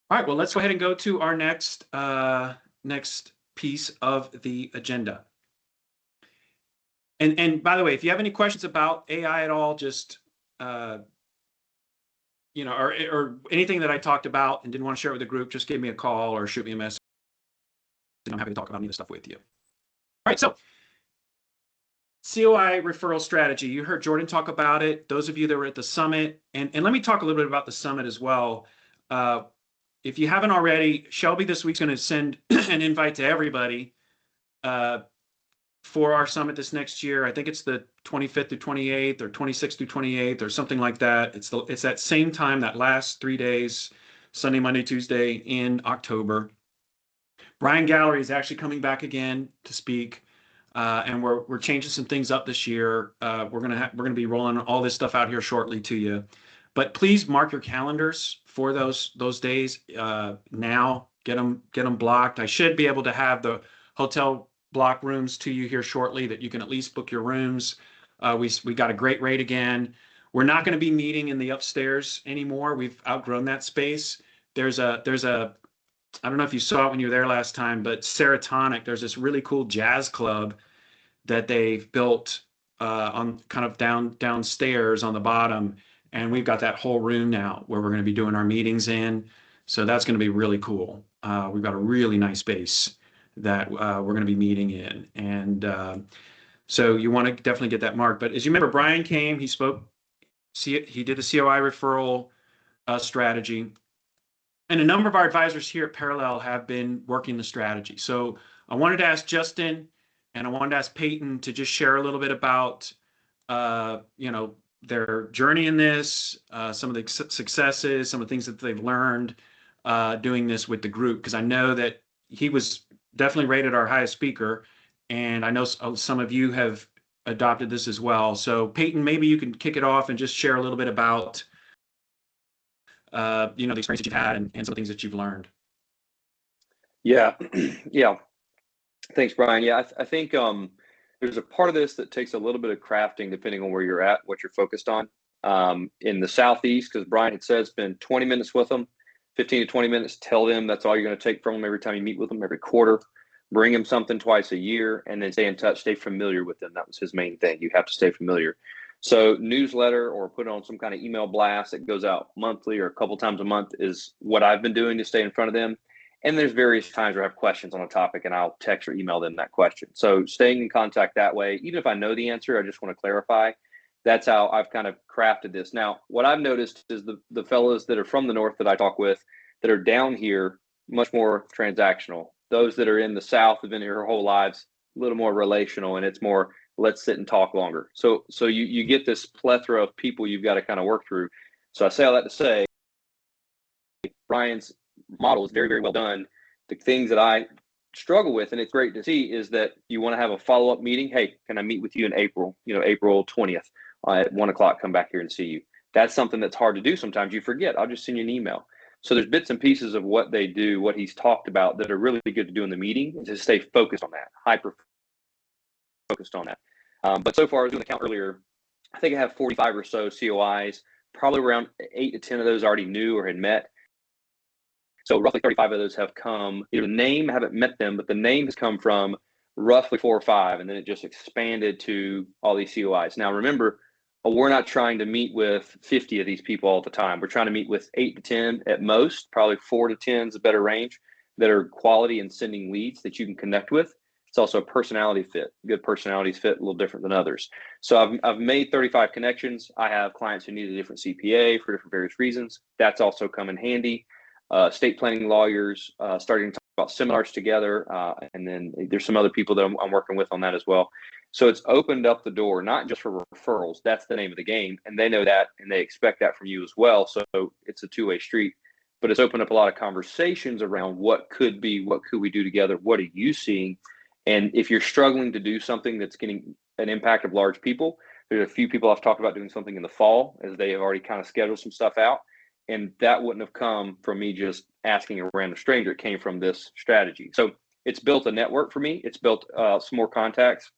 All right, well, let's go ahead and go to our next piece of the agenda. And by the way, if you have any questions about AI at all, just or anything that I talked about and didn't want to share it with the group, just give me a call or shoot me a message. I'm happy to talk about any of the stuff with you. All right, so COI referral strategy. You heard Jordan talk about it. Those of you that were at the summit, and let me talk a little bit about the summit as well. If you haven't already, Shelby this week's going to send an invite to everybody for our summit this next year. I think it's the 25th through 28th or 26th through 28th or something like that. It's that same time, that last 3 days, Sunday, Monday, Tuesday in October. Brian Gallery is actually coming back again to speak. And we're changing some things up this year. We're gonna be rolling all this stuff out here shortly to you, but please mark your calendars for those days now. Get them blocked. I should be able to have the hotel block rooms to you here shortly that you can at least book your rooms. We got a great rate again. We're not going to be meeting in the upstairs anymore. We've outgrown that space. There's a I don't know if you saw it when you were there last time, but Serotonin, there's this really cool jazz club that they've built on kind of downstairs on the bottom. And we've got that whole room now where we're going to be doing our meetings in. So that's going to be really cool. We've got a really nice space that we're going to be meeting in. And so you want to definitely get that marked. But as you remember, Brian came, he spoke, he did the COI referral strategy. And a number of our advisors here at Parallel have been working the strategy. So I wanted to ask Justin and I wanted to ask Peyton to just share a little bit about, their journey in this, some of the successes, some of the things that they've learned doing this with the group. Because I know that he was definitely rated our highest speaker. And I know some of you have adopted this as well. So Peyton, maybe you can kick it off and just share a little bit about the experience that you've had and some of the things that you've learned. Yeah. Yeah. Thanks, Brian. Yeah, I think there's a part of this that takes a little bit of crafting depending on where you're at, what you're focused on. In the Southeast, because Brian had said, spend 20 minutes with them, 15 to 20 minutes, tell them that's all you're going to take from them every time you meet with them, every quarter. Bring them something twice a year, and then stay in touch, stay familiar with them. That was his main thing. You have to stay familiar. So newsletter or put on some kind of email blast that goes out monthly or a couple times a month is what I've been doing to stay in front of them. And there's various times where I have questions on a topic and I'll text or email them that question. So staying in contact that way, even if I know the answer, I just want to clarify. That's how I've kind of crafted this. Now, what I've noticed is the fellows that are from the North that I talk with that are down here, much more transactional. Those that are in the South have been here their whole lives, a little more relational, and it's more, let's sit and talk longer. So you get this plethora of people you've got to kind of work through. So I say all that to say, Brian's model is very, very well done. The things that I struggle with, and it's great to see, is that you want to have a follow-up meeting. Hey, can I meet with you in April, April 20th at 1 o'clock, come back here and see you. That's something that's hard to do. Sometimes you forget. I'll just send you an email. So there's bits and pieces of what they do, what he's talked about that are really good to do in the meeting, to stay focused on that, hyper focused on that. But so far, I was doing the count earlier, I think I have 45 or so COIs, probably around 8 to 10 of those already knew or had met. So roughly 35 of those have come, either the name, I haven't met them, but the name has come from roughly 4 or 5, and then it just expanded to all these COIs. Now, remember, we're not trying to meet with 50 of these people all the time. We're trying to meet with 8 to 10 at most, probably 4 to 10 is a better range, that are quality and sending leads that you can connect with. It's also a personality fit. Good personalities fit a little different than others. So I've made 35 connections. I have clients who need a different CPA for different various reasons. That's also come in handy. Estate planning lawyers, starting to talk about seminars together. And then there's some other people that I'm working with on that as well. So it's opened up the door, not just for referrals. That's the name of the game. And they know that, and they expect that from you as well. So it's a two-way street. But it's opened up a lot of conversations around what could be, what could we do together? What are you seeing? And if you're struggling to do something that's getting an impact of large people, there's a few people I've talked about doing something in the fall, as they have already kind of scheduled some stuff out. And that wouldn't have come from me just asking a random stranger. It came from this strategy. So it's built a network for me. It's built some more contacts,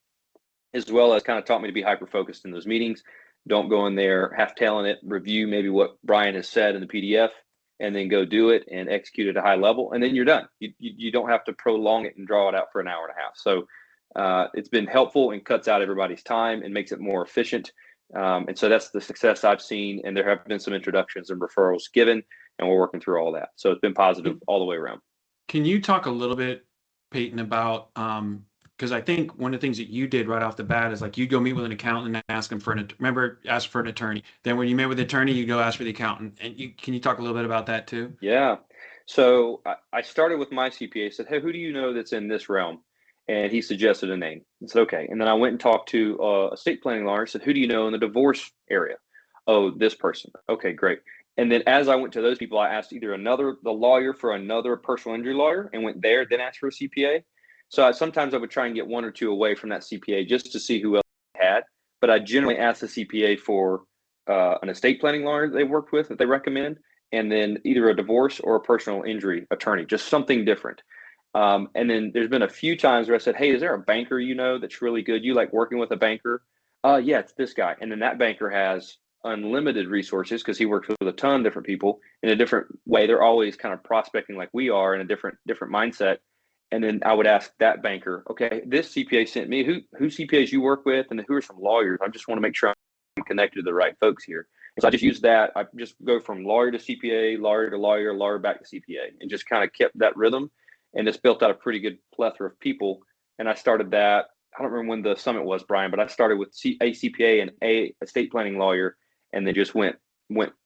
as well as kind of taught me to be hyper-focused in those meetings. Don't go in there half-tailing it, review maybe what Brian has said in the PDF, and then go do it and execute at a high level, and then you're done. You don't have to prolong it and draw it out for an hour and a half. So it's been helpful and cuts out everybody's time and makes it more efficient. And so that's the success I've seen. And there have been some introductions and referrals given, and we're working through all that. So it's been positive all the way around. Can you talk a little bit, Peyton, about because I think one of the things that you did right off the bat is like you'd go meet with an accountant and ask him for ask for an attorney. Then when you met with the attorney, you go ask for the accountant. And can you talk a little bit about that too? Yeah. So I started with my CPA, said, hey, who do you know that's in this realm? And he suggested a name. I said, okay. And then I went and talked to a estate planning lawyer, said, who do you know in the divorce area? Oh, this person. Okay, great. And then as I went to those people, I asked either the lawyer for another personal injury lawyer and went there, then asked for a CPA. So sometimes I would try and get one or two away from that CPA just to see who else I had. But I generally asked the CPA for an estate planning lawyer they worked with that they recommend, and then either a divorce or a personal injury attorney, just something different. And then there's been a few times where I said, hey, is there a banker you know that's really good? You like working with a banker? Yeah, it's this guy. And then that banker has unlimited resources because he works with a ton of different people in a different way. They're always kind of prospecting like we are in a different mindset. And then I would ask that banker, okay, this CPA sent me, who CPAs you work with, and who are some lawyers? I just want to make sure I'm connected to the right folks here. So I just use that. I just go from lawyer to CPA, lawyer to lawyer, lawyer back to CPA, and just kind of kept that rhythm. And it's built out a pretty good plethora of people. And I started that. I don't remember when the summit was, Brian, but I started with a CPA and a estate planning lawyer, and then just went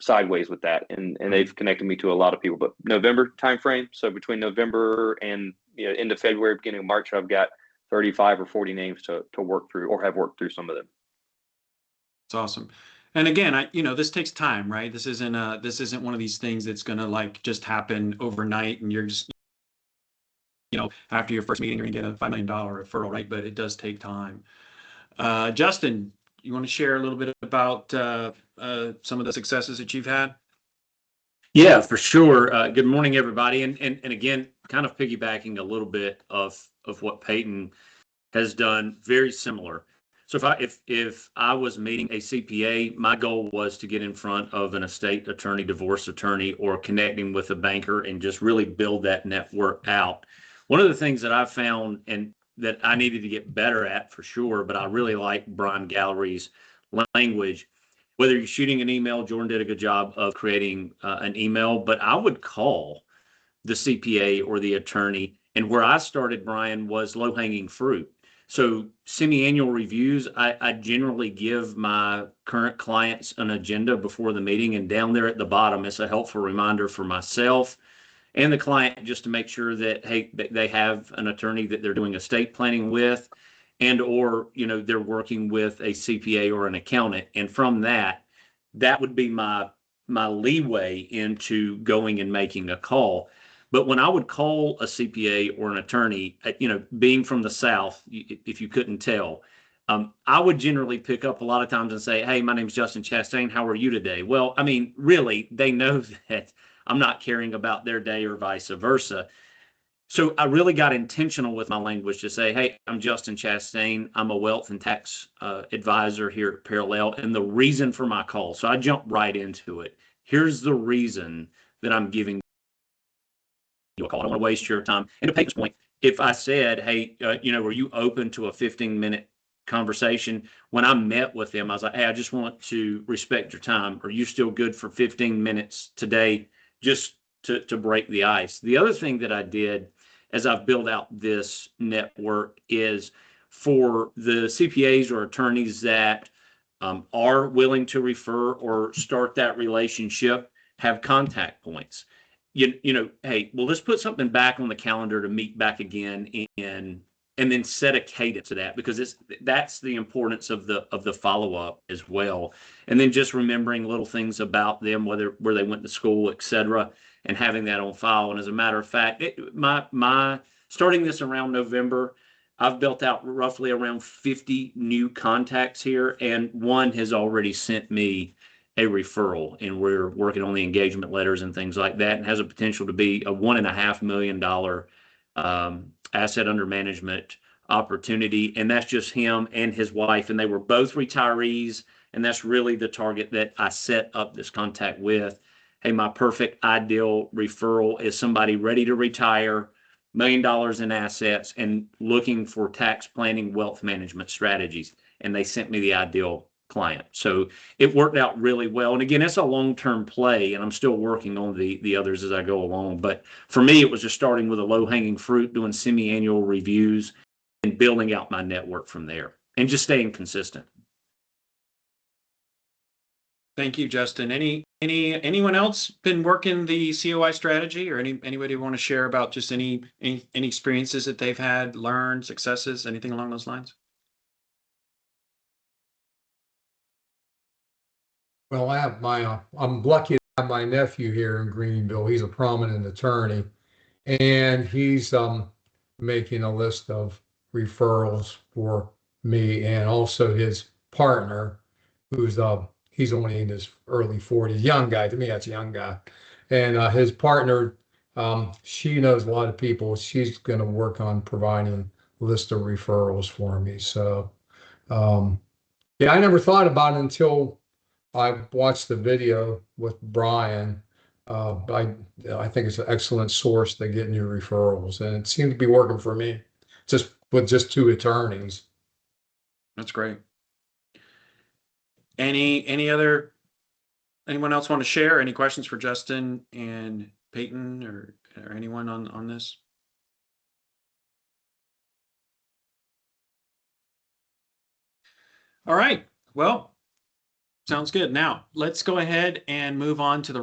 sideways with that. And they've connected me to a lot of people. But November timeframe, so between November and end of February, beginning of March, I've got 35 or 40 names to work through, or have worked through some of them. It's awesome. And again, this takes time, right? This isn't one of these things that's going to like just happen overnight and you're just, after your first meeting, you're going to get a $5 million referral, right? But it does take time. Justin, you want to share a little bit about some of the successes that you've had? Yeah, for sure. Good morning, everybody. And again, kind of piggybacking a little bit of what Peyton has done, very similar. So if I was meeting a CPA, my goal was to get in front of an estate attorney, divorce attorney, or connecting with a banker and just really build that network out. One of the things that I found and that I needed to get better at for sure, but I really like Brian Gallery's language. Whether you're shooting an email, Jordan did a good job of creating an email, but I would call the CPA or the attorney. And where I started, Brian, was low-hanging fruit. So semi-annual reviews, I generally give my current clients an agenda before the meeting, and down there at the bottom, it's a helpful reminder for myself and the client just to make sure that, hey, they have an attorney that they're doing estate planning with, and or they're working with a CPA or an accountant. And from that would be my leeway into going and making a call. But when I would call a CPA or an attorney, being from the South, if you couldn't tell, I would generally pick up a lot of times and say, hey, my name's Justin Chastain. How are you today? Well, I mean, really, they know that I'm not caring about their day or vice versa. So I really got intentional with my language to say, hey, I'm Justin Chastain. I'm a wealth and tax advisor here at Parallel. And the reason for my call, so I jumped right into it. Here's the reason that I'm giving you a call. I don't want to waste your time. And to Peyton's point, if I said, hey, are you open to a 15-minute conversation? When I met with them, I was like, hey, I just want to respect your time. Are you still good for 15 minutes today, just to break the ice? The other thing that I did as I've built out this network is for the CPAs or attorneys that are willing to refer or start that relationship, have contact points. Hey, well, let's put something back on the calendar to meet back again and then set a cadence to that, because that's the importance of the follow-up as well. And then just remembering little things about them, where they went to school, et cetera, and having that on file. And as a matter of fact, my starting this around November, I've built out roughly around 50 new contacts here, and one has already sent me a referral, and we're working on the engagement letters and things like that, and has a potential to be a $1.5 million asset under management opportunity. And that's just him and his wife, and they were both retirees, and that's really the target that I set up this contact with. hey, my perfect ideal referral is somebody ready to retire, $1 million in assets, and looking for tax planning, wealth management strategies. And they sent me the ideal client. So it worked out really well. And again, it's a long-term play, and I'm still working on the others as I go along. But for me, it was just starting with a low-hanging fruit, doing semi-annual reviews and building out my network from there and just staying consistent. Thank you, Justin. Anyone else been working the COI strategy, or anybody want to share about just any experiences that they've had, learned, successes, anything along those lines? Well, I have I'm lucky to have my nephew here in Greenville. He's a prominent attorney, and he's making a list of referrals for me, and also his partner, who's he's only in his early 40s, young guy. To me, that's a young guy. And his partner, she knows a lot of people. She's going to work on providing a list of referrals for me. So, yeah, I never thought about it until I watched the video with Brian. I think it's an excellent source to get new referrals, and it seemed to be working for me, just with just 2 attorneys. That's great. Anyone else want to share? Any questions for Justin and Peyton or anyone on this? All right. Well, sounds good. Now let's go ahead and move on to the